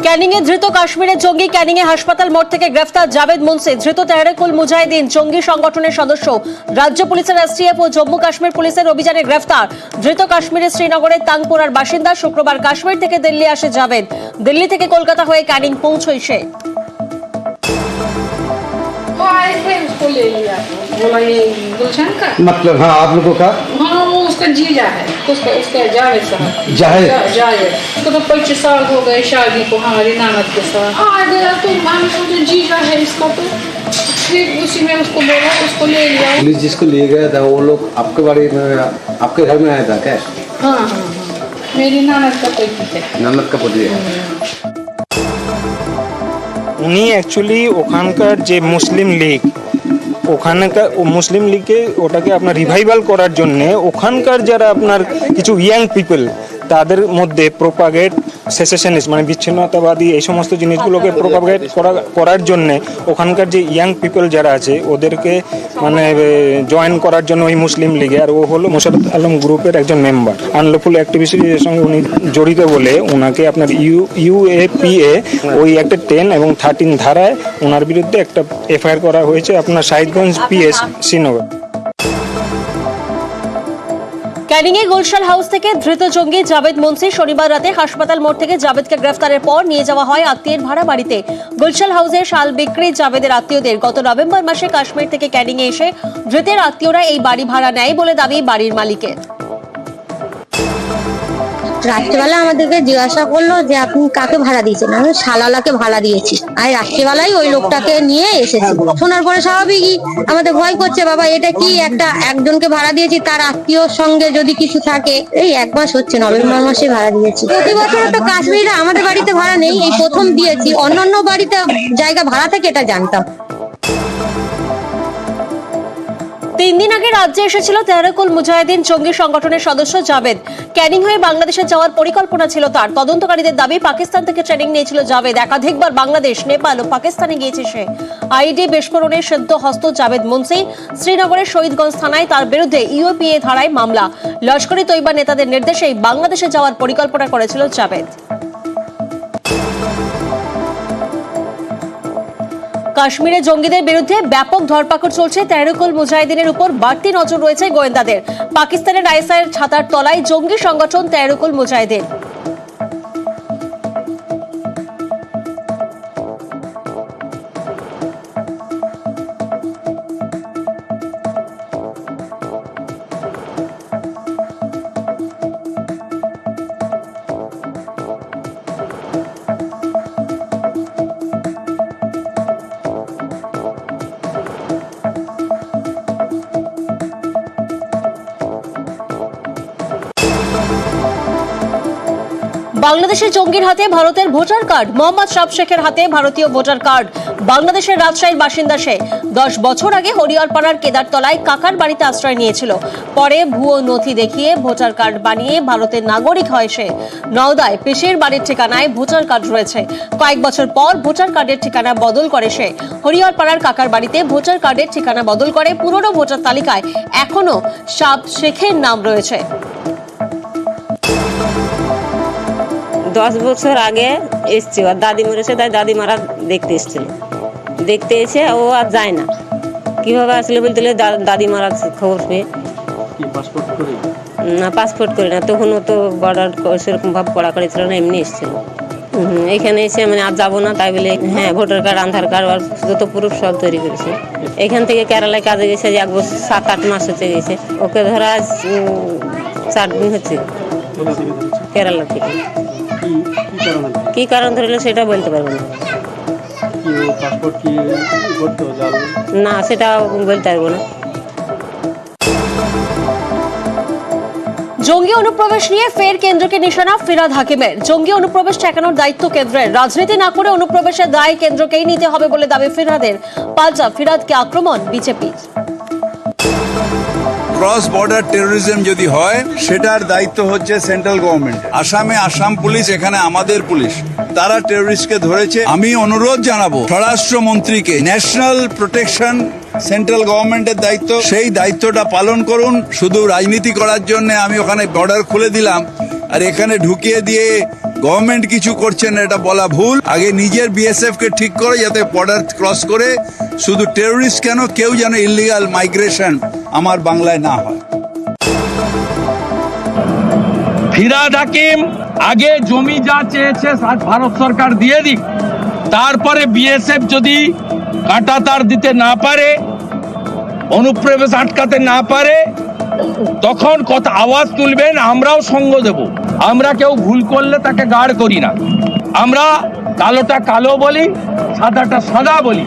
ক্যানিং এ ধৃত কাশ্মীরের জঙ্গি। ক্যানিং এ হাসপাতাল মোড় থেকে গ্রেফতার জাভেদ মুন্সি। ধৃত তেহরিকুল মুজাহিদিন জঙ্গি সংগঠনের সদস্য। রাজ্য পুলিশের এসটিএফ ও জম্মু কাশ্মীর পুলিশের অভিযানে গ্রেফতার। ধৃত কাশ্মীরের শ্রীনগরের তাংপুরার বাসিন্দা। শুক্রবার কাশ্মীর থেকে দিল্লি আসে জাভেদ। দিল্লি থেকে কলকাতা হয়ে ক্যানিং পৌঁছয় সে। उसको ले लिया, बोला ये गुलशन का मतलब हाँ आप लोगों का हाँ वो उसका जीजा है, उसका जावेद साहब जाहिर जावेद उसको तो 25 साल हो गए शादी को हमारी ननद के साथ आ गया। तो हम सोचे जीजा है इसका, तो फिर उसी में उसको बोला, उसको ले लिया। पुलिस जिसको लिए गया था वो लोग आपके बारे में आपके घर में आया था क्या? हाँ हाँ हाँ मेरी ननद का पति है। ननद का पति है। উনি অ্যাকচুয়ালি ওখানকার যে মুসলিম লীগ, ওখানকার মুসলিম লীগকে ওটাকে আপনার রিভাইভাল করার জন্যে ওখানকার যারা আপনার কিছু ইয়াং পিপল তাদের মধ্যে প্রোপাগেট সেসেশনিস্ট মানে বিচ্ছিন্নতাবাদী এই সমস্ত জিনিসগুলোকে প্রোপাগেট করার জন্যে ওখানকার যে ইয়াং পিপল যারা আছে ওদেরকে মানে জয়েন করার জন্য ওই মুসলিম লীগে, আর ও হলো মোশাররফ আলম গ্রুপের একজন মেম্বার। আনলফুল অ্যাক্টিভিটির সঙ্গে উনি জড়িত বলে ওনাকে আপনার ইউএপিএ ওই একটা 10 এবং 13 ধারায় ওনার বিরুদ্ধে একটা এফআইআর করা হয়েছে আপনার শাহিদগঞ্জ পিএস শ্রীনগর। ক্যানিং এ গুলশান হাউস থেকে ধৃত জঙ্গি জাভেদ মুন্সি। শনিবার রাতে হাসপাতাল মোড় থেকে জাভেদকে গ্রেফতারের পর নিয়ে যাওয়া হয় আত্মীয়ের ভাড়া বাড়িতে। গুলশান হাউসে শাল বিক্রি জাভেদের আত্মীয়দের। গত নভেম্বর মাসে কাশ্মীর থেকে ক্যানিং এ এসে ধৃতের আত্মীয়রা এই বাড়ি ভাড়া নেয় বলে দাবি বাড়ির মালিকের। রাত্রিবেলা আমাদেরকে জিজ্ঞাসা করলো যে আপনি কাকে ভাড়া দিয়েছেন। আমি শালালাকে ভাড়া দিয়েছি। আর রাত্রিবেলায় ওই লোকটাকে নিয়ে এসেছি। শোনার পরে স্বাভাবিকই আমাদের ভয় করছে, বাবা এটা কি একজনকে ভাড়া দিয়েছি, তার আত্মীয়র সঙ্গে যদি কিছু থাকে। এই 1 মাস হচ্ছে, নভেম্বর মাসে ভাড়া দিয়েছি। প্রতি বছর তো কাশ্মীরে আমাদের বাড়িতে ভাড়া নেই, এই প্রথম দিয়েছি। অন্যান্য বাড়িতে জায়গা ভাড়া থেকে এটা জানতাম। 3 দিন আগে রাজ্যে এসেছিল তেহরিকুল মুজাহিদিন জঙ্গি সংগঠনের সদস্য জাভেদ। ক্যানিং হয়ে বাংলাদেশে যাওয়ার পরিকল্পনা ছিল তার। তদন্তকারীদের দাবি পাকিস্তান থেকে ট্রেনিং নিয়েছিল জাভেদ। একাধিকবার বাংলাদেশ, নেপাল ও পাকিস্তানে গিয়েছে সে। আইডি বিস্ফোরণে সিদ্ধ হস্ত জাভেদ মুন্সি। শ্রীনগরের শহীদগঞ্জ থানায় তার বিরুদ্ধে ইউএপিএ ধারায় মামলা। লস্করি তৈবা নেতাদের নির্দেশেই বাংলাদেশে যাওয়ার পরিকল্পনা করেছিল জাভেদ। কাশ্মীরে জঙ্গিদের বিরুদ্ধে ব্যাপক ধরপাকড় চলছে। তেহরিকুল মুজাহিদিনের উপর বাড়তি নজর রয়েছে গোয়েন্দাদের। পাকিস্তানের আইএসআইয়ের ছাতার তলায় জঙ্গি সংগঠন তেহরিকুল মুজাহিদিন। বাংলাদেশের জঙ্গির হাতে ভারতের ভোটার কার্ড। মোহাম্মদ শাব শেখের হাতে ভারতীয় ভোটার কার্ড। বাংলাদেশের রাজশাহীর বাসিন্দা সে। 10 বছর আগে হরিহরপাড়ার কেদারতলায় কাকার বাড়িতে আশ্রয় নিয়েছিল। পরে ভুয়ো নথি দেখিয়ে ভোটার কার্ড বানিয়ে ভারতের নাগরিক হয় সে। নওদায় পিসির বাড়ির ঠিকানায় ভোটার কার্ড রয়েছে। কয়েক বছর পর ভোটার কার্ডের ঠিকানা বদল করে সে। হরিহরপাড়ার কাকার বাড়িতে ভোটার কার্ডের ঠিকানা বদল করে। পুরনো ভোটার তালিকায় এখনো শাব শেখের নাম রয়েছে। 10 বছর আগে এসছে, আর দাদি মরেছে, তাই দাদি মারা দেখতে এসেছিল। দেখতে এসে ও আর যায় না। কিভাবে আসলে বলতে দাদি মারা খবর পেয়ে। না পাসপোর্ট করে না, তখন ও তো বর্ডার সেরকম ভাবে কড়াকড়ি ছিল না, এমনি এসেছিল। এখানে এসে মানে আর যাবো না তাই বলে হ্যাঁ ভোটার কার্ড, আধার কার্ড আর যত প্রুফ সব তৈরি করেছে। এখান থেকে কেরালায় কাজে গেছে, 1 বছর 7-8 মাস হচ্ছে গেছে। ওকে ধরা 4 দিন হচ্ছে কেরালা থেকে। কি কারণ ধরলে সেটা বলতে পারবো না। না সেটা বলতে পারবো না। জঙ্গি অনুপ্রবেশ নিয়ে ফের কেন্দ্রকে নিশানা ফিরহাদ হাকিমের। জঙ্গি অনুপ্রবেশ ঠেকানোর দায়িত্ব কেন্দ্রের। রাজনীতি না করে অনুপ্রবেশের দায় কেন্দ্রকেই নিতে হবে বলে দাবি ফিরহাদের। পাল্টা ফিরহাদকে আক্রমণ বিজেপির। ক্রস বর্ডার টেরোরিজম যদি হয় সেটার দায়িত্ব হচ্ছে সেন্ট্রাল গভর্নমেন্ট। আসামে আসাম পুলিশ, এখানে আমাদের পুলিশ, তারা টেরোরিস্টকে ধরেছে। আমি অনুরোধ জানাবো স্বরাষ্ট্রমন্ত্রীকে, ন্যাশনাল প্রোটেকশন সেন্ট্রাল গভর্নমেন্টের দায়িত্ব, সেই দায়িত্বটা পালন করুন। শুধু রাজনীতি করার জন্য আমি ওখানে বর্ডার খুলে দিলাম আর এখানে ঢুকিয়ে দিয়ে গভর্নমেন্ট কিছু করছে না এটা বলা ভুল। আগে নিজের বিএসএফ কে ঠিক করে যাতে বর্ডার ক্রস করে শুধু টেররিস্ট কেন কেউ যেন ইলিগাল মাইগ্রেশন আমার বাংলায় না হয়। ফিরাদ হাকিম আগে জমি যা চেয়েছে ভারত সরকার দিয়ে দিক, তারপরে বিএসএফ যদি কাঁটাতার দিতে না পারে, অনুপ্রবেশ আটকাতে না পারে, তখন কথা আওয়াজ তুলবেন, আমরাও সঙ্গ দেব। আমরা কেউ ভুল করলে তাকে গার্ড করি না, আমরা কালোটা কালো বলি, সাদাটা সাদা বলি।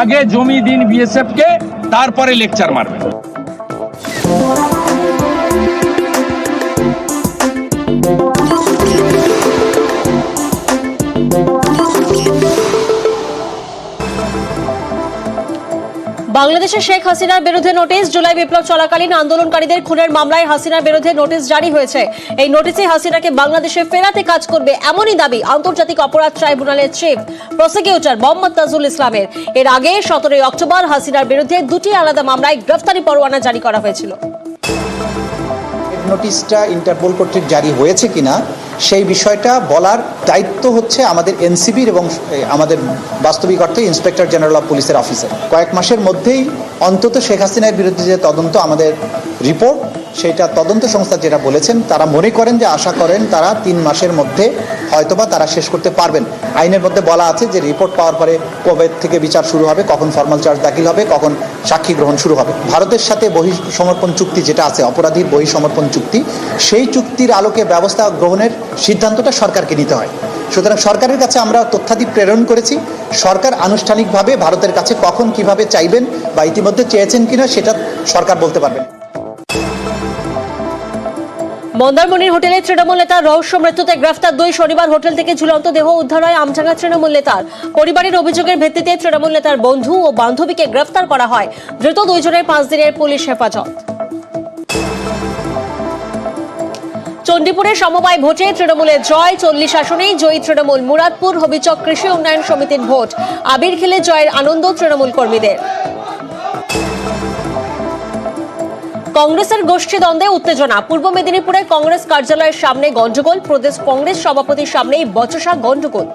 আগে জমি দিন বিএসএফ কে, তারপরে লেকচার মারবেন। বাংলাদেশে শেখ হাসিনার বিরুদ্ধে নোটিশ। জুলাই বিপ্লব চলাকালীন আন্দোলনকারীদের খুনের মামলায় হাসিনার বিরুদ্ধে নোটিশ জারি হয়েছে। এই নোটিশে হাসিনাকে বাংলাদেশে ফেরাতে কাজ করবে এমনই দাবি আন্তর্জাতিক অপরাধ ট্রাইব্যুনালের চিফ প্রসিকিউটর মোহাম্মদ তাজুল ইসলামের। এর আগে 17 অক্টোবর হাসিনার বিরুদ্ধে দুটি আলাদা মামলায় গ্রেফতারি পরোয়ানা জারি করা হয়েছিল। নোটিশটা ইন্টারপোল কর্তৃক জারি হয়েছে কিনা সেই বিষয়টা বলার দায়িত্ব হচ্ছে আমাদের এনসিবির এবং আমাদের বাস্তবিক অর্থে ইন্সপেক্টর জেনারেল অফ পুলিশের অফিসার। কয়েক মাসের মধ্যেই অন্তত শেখ হাসিনার বিরুদ্ধে যে তদন্ত আমাদের রিপোর্ট, সেটা তদন্ত সংস্থা যেটা বলেছেন, তারা মনে করেন যে আশা করেন তারা 3 মাসের মধ্যে হয়তোবা তারা শেষ করতে পারবেন। আইনের মধ্যে বলা আছে যে রিপোর্ট পাওয়ার পরে কবে থেকে বিচার শুরু হবে, কখন ফর্মাল চার্জ দাখিল হবে, কখন সাক্ষী গ্রহণ শুরু হবে। ভারতের সাথে বহিঃসমর্পণ চুক্তি যেটা আছে, অপরাধীর বহিঃসমর্পণ চুক্তি, সেই চুক্তির আলোকে ব্যবস্থা গ্রহণের সিদ্ধান্তটা সরকারকে নিতে হয়। সুতরাং সরকারের কাছে আমরা তথ্যাদি প্রেরণ করেছি। সরকার আনুষ্ঠানিকভাবে ভারতের কাছে কখন কিভাবে চাইবেন বা ইতিমধ্যে চেয়েছেন কিনা সেটা সরকার বলতে পারবেন। মন্দারমণির হোটেলে তৃণমূল নেতার রহস্য মৃত্যুতে গ্রেফতার 2। শনিবার হোটেল থেকে ঝুলন্ত দেহ উদ্ধার হয় আমডাঙ্গা তৃণমূল নেতার। পরিবারের অভিযোগের ভিত্তিতে তৃণমূল নেতার বন্ধু ও বান্ধবীকে গ্রেফতার করা হয়। ধৃত 2 জনের 5 দিনের পুলিশ হেফাজত। চণ্ডীপুরে সমবায় ভোটে তৃণমূলের জয়। 40 আসনেই জয়ী তৃণমূল। মুরাদপুর হবিচক কৃষি উন্নয়ন সমিতির ভোট। আবির খেলে জয়ের আনন্দ তৃণমূল কর্মীদের। কংগ্রেসের গোষ্ঠী দ্বন্দ্বে উত্তেজনা। পূর্ব মেদিনীপুরে কংগ্রেস কার্যালয়ের সামনে গন্ডগোল। প্রদেশ কংগ্রেস সভাপতির সামনেই বচসা গন্ডগোল।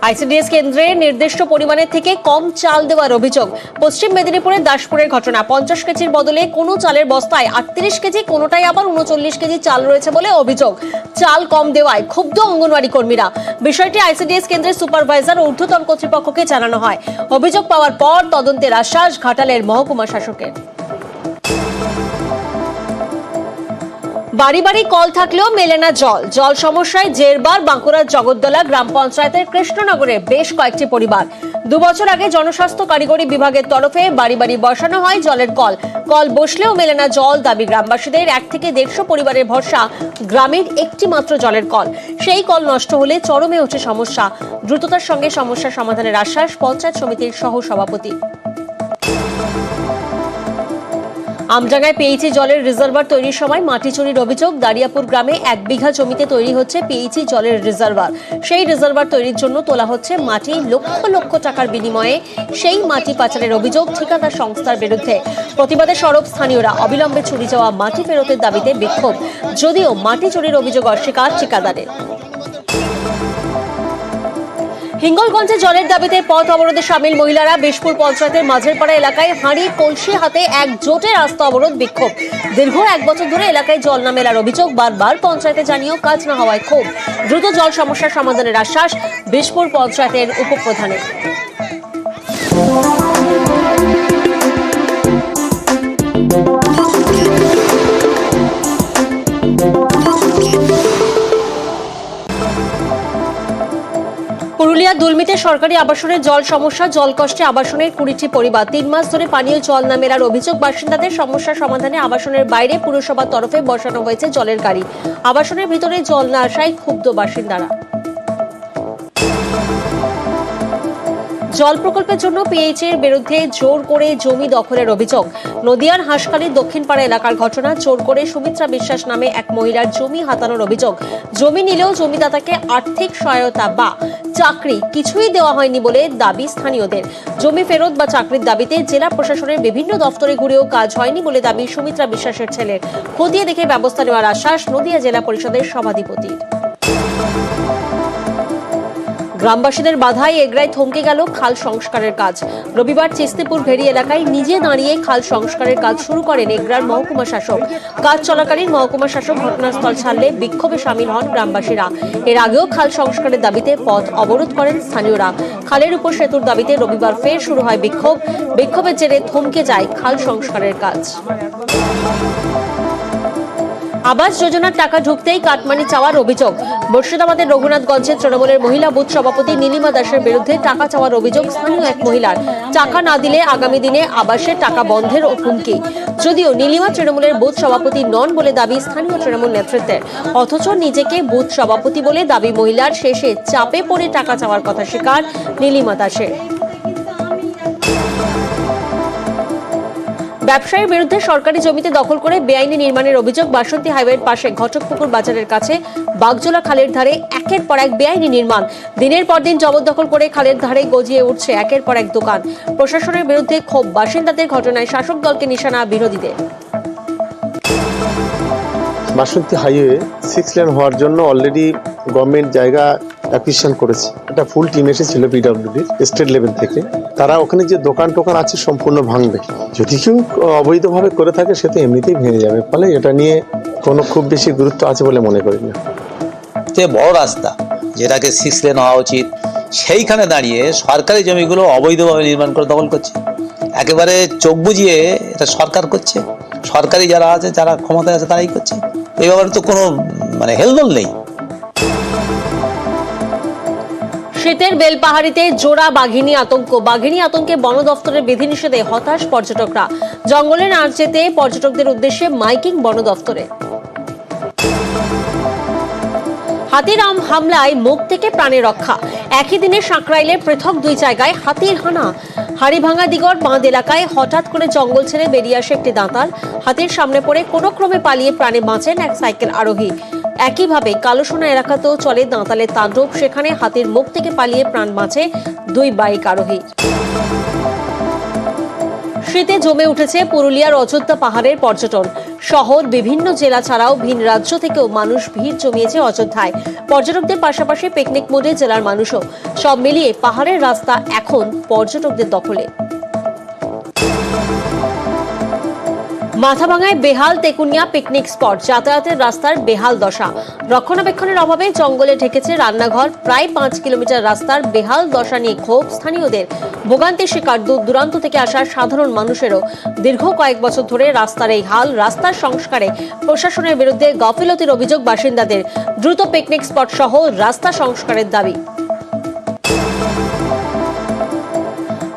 আইসিডিএস কেন্দ্রে নির্দিষ্ট পরিমাণের থেকে কম চাল দেওয়ার অভিযোগ। পশ্চিম মেদিনীপুরের দাসপুরের ঘটনা। 50 কেজির বদলে কোনো চালের বস্তায় 38 কেজি, কোনোটাই আবার 39 কেজি চাল রয়েছে বলে অভিযোগ। চাল কম দেওয়ায় ক্ষুব্ধ অঙ্গনওয়াড়ি কর্মীরা। বিষয়টি আইসিডিএস কেন্দ্রের সুপারভাইজার ও ঊর্ধ্বতন কর্তৃপক্ষকে জানানো হয়। অভিযোগ পাওয়ার পর তদন্তের আশ্বাস ঘাটালের মহকুমা শাসকের। বাড়ি বাড়ি কল থাকলেও মেলে না জল। জল সমস্যায় জেরবার বাঁকুড়ার জগদ্দলা গ্রাম পঞ্চায়েতের কৃষ্ণনগরে বেশ কয়েকটি পরিবার। 2 বছর আগে জনস্বাস্থ্য কারিগরি বিভাগের তরফে বাড়ি বাড়ি বসানো হয় জলের কল। কল বসলেও মেলে না জল। দাবি গ্রামবাসীদের। 1 থেকে 150 পরিবারের ভরসা গ্রামের একটি মাত্র জলের কল। সেই কল নষ্ট হলে চরমে ওঠে সমস্যা। দ্রুততার সঙ্গে সমস্যা সমাধানের আশ্বাস পঞ্চায়েত সমিতির সহ সভাপতি। আমডাঙ্গায় পিএইচই জলের রিজার্ভার তৈরির সময় মাটি চুরির অভিযোগ। দারিয়াপুর গ্রামে 1 বিঘা জমিতে তৈরি হচ্ছে পিএইচই জলের রিজার্ভার। সেই রিজার্ভার তৈরির জন্য তোলা হচ্ছে মাটি লক্ষ লক্ষ টাকার বিনিময়ে। সেই মাটি পাচারের অভিযোগ ঠিকাদার সংস্থার বিরুদ্ধে। প্রতিবাদে সরব স্থানীয়রা। অবিলম্বে চুরি যাওয়া মাটি ফেরতের দাবিতে বিক্ষোভ, যদিও মাটি চুরির অভিযোগ অস্বীকার ঠিকাদারের। হিঙ্গলগঞ্জে জলের দাবিতে পথ অবরোধে সামিল মহিলারা। বিশপুর পঞ্চায়েতের মাঝেরপাড়া এলাকায় হাঁড়ি কলসি হাতে একজোটে রাস্তা অবরোধ, বিক্ষোভ। দীর্ঘ 1 বছর ধরে এলাকায় জল না মেলার অভিযোগ। বারবার পঞ্চায়েতে জানিয়েও কাজ না হওয়ায় ক্ষোভ। দ্রুত জল সমস্যার সমাধানের আশ্বাস বিশপুর পঞ্চায়েতের উপপ্রধানের। পুরুলিয়া দুলমিতে সরকারি আবাসনের জল সমস্যা। জল কষ্টে আবাসনের 20টি পরিবার। 3 মাস ধরে পানীয় জল না মেলার অভিযোগ বাসিন্দাদের। সমস্যা সমাধানে আবাসনের বাইরে পুরসভার তরফে বসানো হয়েছে জলের গাড়ি। আবাসনের ভিতরে জল না আসায় ক্ষুব্ধ বাসিন্দারা। জল প্রকল্পের জন্য পিএইচের বিরুদ্ধে জোর করে জমি দখলের অভিযোগ। নদিয়ার হাঁসখালির দক্ষিণপাড়া এলাকার ঘটনা। জোর করে সুমিত্রা বিশ্বাস নামে এক মহিলার জমি হাতানোর অভিযোগ। জমি নিলেও জমিদাতাকে আর্থিক সহায়তা বা চাকরি কিছুই দেওয়া হয়নি বলে দাবি স্থানীয়দের। জমি ফেরত বা চাকরির দাবিতে জেলা প্রশাসনের বিভিন্ন দফতরে ঘুরেও কাজ হয়নি বলে দাবি সুমিত্রা বিশ্বাসের ছেলের। খতিয়ে দেখে ব্যবস্থা নেওয়ার আশ্বাস নদিয়া জেলা পরিষদের সভাধিপতির। গ্রামবাসীদের বাধায় এগরায় থমকে গেল খাল সংস্কারের কাজ। রবিবার চিস্তিপুর ভেড়ি এলাকায় নিজে দাঁড়িয়ে খাল সংস্কারের কাজ শুরু করেন এগরার মহকুমা শাসক। কাজ চলাকালীন মহকুমা শাসক ঘটনাস্থল ছাড়লে বিক্ষোভে সামিল হন গ্রামবাসীরা। এর আগেও খাল সংস্কারের দাবিতে পথ অবরোধ করেন স্থানীয়রা। খালের উপর সেতুর দাবিতে রবিবার ফের শুরু হয় বিক্ষোভ। বিক্ষোভের জেরে থমকে যায় খাল সংস্কারের কাজ। আবাস যোজনার টাকা ঢুকতেই কাটমানি চাওয়ার অভিযোগ। মুর্শিদাবাদের রঘুনাথগঞ্জের তৃণমূলের মহিলা বুথ সভাপতি নীলিমা দাসের বিরুদ্ধে টাকা চাওয়ার অভিযোগ স্থানীয় এক মহিলার। টাকা না দিলে আগামী দিনে আবাসের টাকা বন্ধের হুমকি। যদিও নীলিমা তৃণমূলের বুথ সভাপতি নন বলে দাবি স্থানীয় তৃণমূল নেতৃত্বের, অথচ নিজেকে বুথ সভাপতি বলে দাবি মহিলার। শেষে চাপে পড়ে টাকা চাওয়ার কথা স্বীকার নীলিমা দাসের। ব্যবসায়ীর বিরুদ্ধে সরকারি জমিতে দখল করে বেআইনি নির্মাণের অভিযোগ। বাসন্তী হাইওয়ের পাশে ঘটকপুকুর বাজারের কাছে বাগজোলা খালের ধারে একের পর এক বেআইনি নির্মাণ। দিনের পর দিন জবরদখল করে খালের ধারে গজিয়ে উঠছে একের পর এক দোকান। প্রশাসনের বিরুদ্ধে ক্ষোভ বাসিন্দাদের। ঘটনায় শাসক দলকে নিশানা বিরোধীদের। বাসন্তী হাইওয়ে 6 লেন হওয়ার জন্য অলরেডি গভর্নমেন্ট জায়গা অ্যাকুইজিশন করেছে। একটা ফুল টিম এসেছিল পিডব্লিউডির স্টেট লেভেল থেকে। তারা ওখানে যে দোকান টোকান আছে সম্পূর্ণ ভাঙবে। যদি কেউ অবৈধভাবে করে থাকে সে তো এমনিতেই ভেঙে যাবে। ফলে এটা নিয়ে কোনো খুব বেশি গুরুত্ব আছে বলে মনে করি না। যে বড় রাস্তা যেটাকে 6 লেন হওয়া উচিত, সেইখানে দাঁড়িয়ে সরকারি জমিগুলো অবৈধভাবে নির্মাণ করে দখল করছে। একেবারে চোখ বুজিয়ে এটা সরকার করছে। সরকারি যারা আছে, যারা ক্ষমতায় আছে, তারাই করছে। এই ব্যাপারে তো কোনো হেলদোল নেই। শীতের বেলপাহাড়িতে জোড়া বাঘিনী আতঙ্ক। বাঘিনী আতঙ্কে বন দফতরের বিধিনিষেধে হতাশ পর্যটকরা। জঙ্গলে না যেতে পর্যটকদের উদ্দেশ্যে মাইকিং বন দফতরে। হাতির হামলায় মুখ থেকে প্রাণে রক্ষা। একই দিনে সাঁকরাইলের পৃথক দুই জায়গায় হাতির হানা। হাড়িভাঙা দিগর বাঁধ এলাকায় হঠাৎ করে জঙ্গল ছেড়ে বেরিয়ে আসে একটি দাঁতাল। হাতির সামনে পড়ে কোনো ক্রমে পালিয়ে প্রাণে বাঁচেন এক সাইকেল আরোহী। একইভাবে কালোসোনা এলাকাতেও চলে দাঁতালের তাণ্ডব। সেখানে হাতির মুখ থেকে পালিয়ে প্রাণ বাঁচে দুই বাইক আরোহী। শীতে জমে উঠেছে পুরুলিয়ার অযোধ্যা পাহাড়ের পর্যটন। শহর বিভিন্ন জেলা ছাড়াও ভিন রাজ্য থেকেও মানুষ ভিড় জমিয়েছে অযোধ্যায়। পর্যটকদের পাশাপাশি পিকনিক মোডে জেলার মানুষও। সব মিলিয়ে পাহাড়ের রাস্তা এখন পর্যটকদের দখলে। মাথাভাঙায় বেহাল তেকুনিয়া পিকনিক স্পট। যাতায়াতের রাস্তার বেহাল দশা। রক্ষণাবেক্ষণের অভাবে জঙ্গলে ঢেকেছে রান্নাঘর। প্রায় 5 কিলোমিটার রাস্তার বেহাল দশা নিয়ে ক্ষোভ স্থানীয়দের। ভোগান্তির শিকার দূর দূরান্ত থেকে আসা সাধারণ মানুষেরও। দীর্ঘ কয়েক বছর ধরে রাস্তার এই হাল। রাস্তার সংস্কারে প্রশাসনের বিরুদ্ধে গাফিলতির অভিযোগ বাসিন্দাদের। দ্রুত পিকনিক স্পট সহ রাস্তা সংস্কারের দাবি।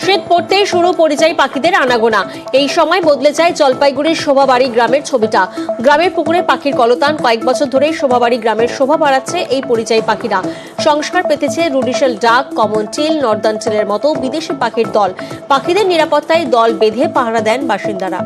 শীত পড়তেই শুরু পরিযায়ী পাখিদের আনাগোনা। এই সময় বদলে যায় জলপাইগুড়ির শোভাবাড়ি গ্রামের ছবিটা। গ্রামের পুকুরে পাখির কলতান। কয়েক বছর ধরেই শোভাবাড়ি গ্রামের শোভা বাড়াচ্ছে এই পরিযায়ী পাখিরা। সংস্কার পেতেছে রুডিশাল ডাক, কমন চিল, নর্দার্ন চিলের মতো বিদেশি পাখির দল। পাখিদের নিরাপত্তায় দল বেঁধে পাহারা দেন বাসিন্দারা।